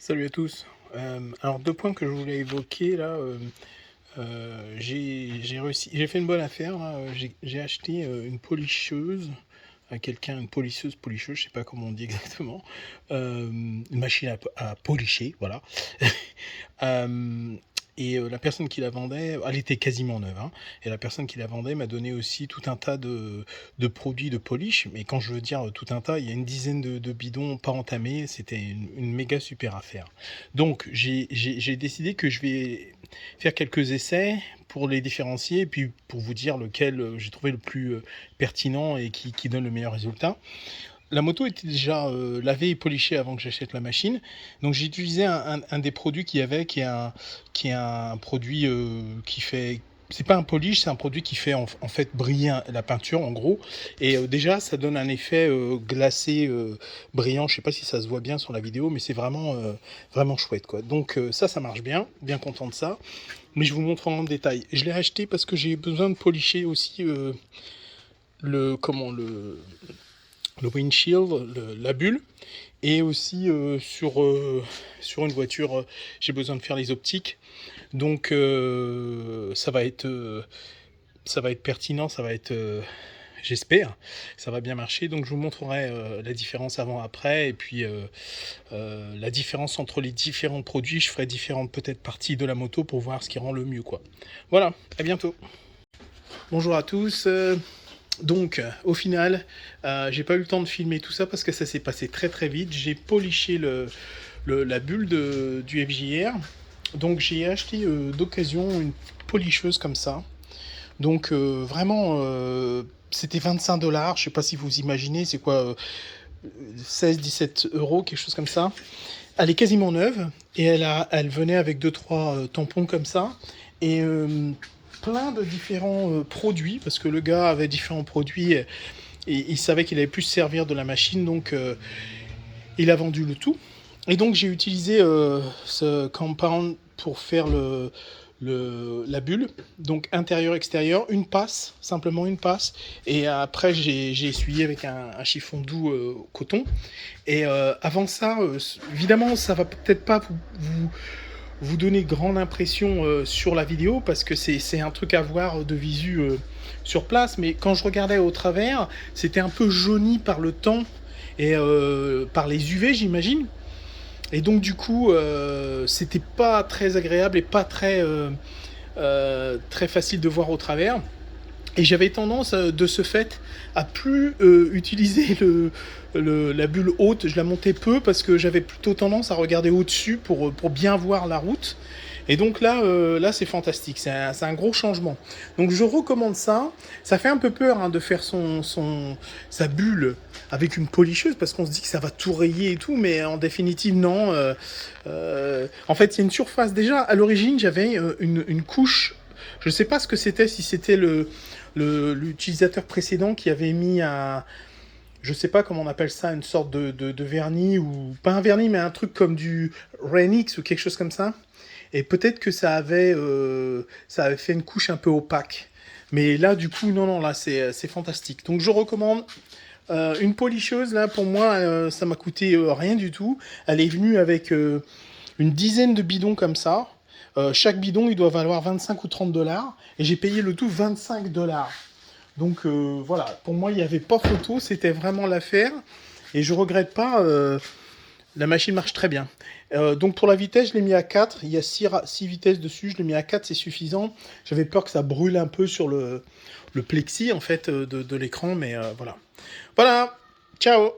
Salut à tous. Alors deux points que je voulais évoquer là. J'ai fait une bonne affaire là. J'ai acheté une polisseuse à quelqu'un, une polisseuse, je sais pas comment on dit exactement, une machine à policher, voilà. Euh, la personne qui la vendait, elle était quasiment neuve, hein, et la personne qui la vendait m'a donné aussi tout un tas de produits de polish. Mais quand je veux dire tout un tas, il y a une dizaine de bidons pas entamés. C'était une méga super affaire. Donc j'ai décidé que je vais faire quelques essais pour les différencier et puis pour vous dire lequel j'ai trouvé le plus pertinent et qui donne le meilleur résultat. La moto était déjà lavée et polichée avant que j'achète la machine. Donc j'ai utilisé un des produits qu'il y avait, qui est un produit qui fait... C'est pas un polish, c'est un produit qui fait en fait briller la peinture en gros. Et déjà ça donne un effet glacé, brillant. Je sais pas si ça se voit bien sur la vidéo, mais c'est vraiment chouette quoi. Donc ça marche bien content de ça. Mais je vous montre en détail. Je l'ai acheté parce que j'ai besoin de polisher aussi le windshield, la bulle, et aussi sur une voiture, j'ai besoin de faire les optiques. Donc ça va être pertinent, j'espère, ça va bien marcher. Donc je vous montrerai la différence avant-après, et puis la différence entre les différents produits. Je ferai différentes peut-être parties de la moto pour voir ce qui rend le mieux, quoi. Voilà, à bientôt. Bonjour à tous. Donc, au final, j'ai pas eu le temps de filmer tout ça parce que ça s'est passé très vite. J'ai poliché la bulle du FJR. Donc, j'ai acheté d'occasion une policheuse comme ça. Donc, vraiment, c'était 25 $. Je sais pas si vous imaginez, c'est quoi, 16-17 €, quelque chose comme ça. Elle est quasiment neuve et elle venait avec deux trois tampons comme ça. Et plein de différents produits, parce que le gars avait différents produits et il savait qu'il allait plus se servir de la machine, donc il a vendu le tout. Et donc j'ai utilisé ce compound pour faire la bulle, donc intérieur-extérieur, une passe, simplement une passe, et après j'ai essuyé avec un chiffon doux coton. Et avant ça, évidemment, ça va peut-être pas vous donner grande impression sur la vidéo, parce que c'est un truc à voir de visu sur place, mais quand je regardais au travers, c'était un peu jauni par le temps et par les UV, j'imagine. Et donc du coup, c'était pas très agréable et pas très facile de voir au travers. Et j'avais tendance, de ce fait, à plus utiliser la bulle haute. Je la montais peu parce que j'avais plutôt tendance à regarder au-dessus pour bien voir la route. Et donc là c'est fantastique, c'est un gros changement. Donc je recommande ça. Ça fait un peu peur, hein, de faire sa bulle avec une policheuse, parce qu'on se dit que ça va tout rayer et tout, mais en définitive non. En fait, il y a une surface. Déjà, à l'origine, j'avais une couche. Je ne sais pas ce que c'était, si c'était l'utilisateur précédent qui avait mis je sais pas comment on appelle ça, une sorte de vernis, ou pas un vernis, mais un truc comme du Renix ou quelque chose comme ça. Et peut-être que ça avait fait une couche un peu opaque. Mais là, du coup, non, là, c'est fantastique. Donc, je recommande une policheuse. Là, pour moi, ça m'a coûté rien du tout. Elle est venue avec une dizaine de bidons comme ça. Chaque bidon, il doit valoir 25 ou 30 $. Et j'ai payé le tout 25 $. Donc voilà, pour moi, il n'y avait pas photo. C'était vraiment l'affaire. Et je regrette pas. La machine marche très bien. Donc pour la vitesse, je l'ai mis à 4. Il y a 6 vitesses dessus. Je l'ai mis à 4, c'est suffisant. J'avais peur que ça brûle un peu sur le plexi, en fait, de l'écran. Mais voilà. Voilà. Ciao.